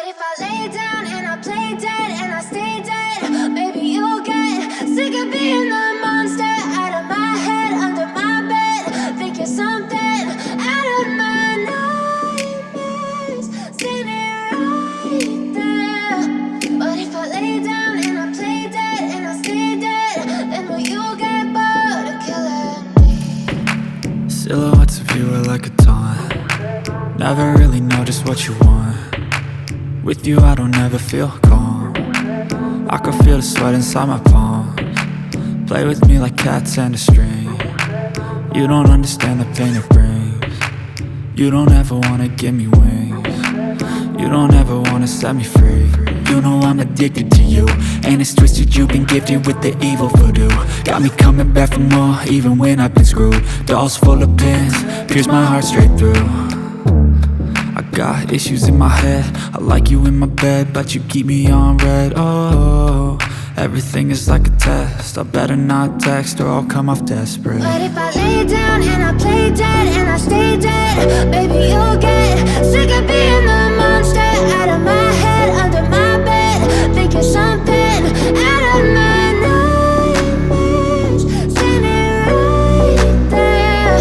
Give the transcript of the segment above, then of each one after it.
if I lay down and I play dead and I stay dead, maybe you'll get sick of being the monster out of my head, under my bed. Think you're something out of my nightmares, standing right there. But if I lay down and I play dead and I stay dead, then will you get bored of killing me? Silhouettes of you are like a taunt. Never really know just what you want. With you I don't ever feel calm. I can feel the sweat inside my palms. Play with me like cats and a string. You don't understand the pain it brings. You don't ever wanna give me wings. You don't ever wanna set me free. You know I'm addicted to you, and it's twisted, you've been gifted with the evil voodoo. Got me coming back for more, even when I've been screwed. Dolls full of pins, pierce my heart straight through. I got issues in my head, I like you in my bed, but you keep me on red. Oh, everything is like a test, I better not text or I'll come off desperate. But if I lay down and I play dead and I stay dead, baby you'll get sick of being the monster out of my head, under my bed. Think you're something out of my nightmares, standing right there.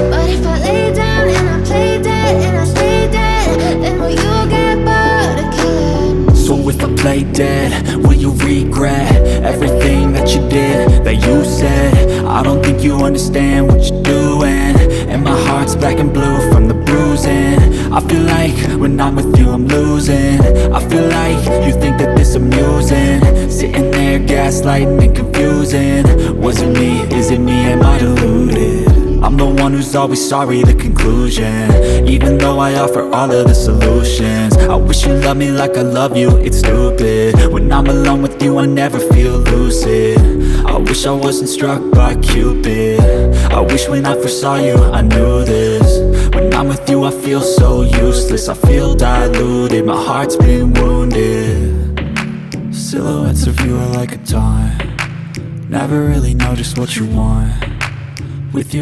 But if I lay down and I play dead and I stay dead, then will you get bored of killing me? So if I play dead, will you regret everything that you did, that you said? I don't think you understand what you're doing, and my heart's black and blue from the bruising. I feel like when I'm with you I'm losing. I feel like you think that this amusing, sitting there gaslighting and confusing. Was it me? Is it me? Am I deluded? I'm the one who's always sorry, the conclusion, even though I offer all of the solutions. I wish you loved me like I love you, it's stupid. When I'm alone with you I never feel lucid. I wish I wasn't struck by Cupid. I wish when I first saw you I knew this. When I'm with you I feel so useless, I feel diluted, my heart's been wounded. Silhouettes of you are like a taunt. Never really know just what you want. With you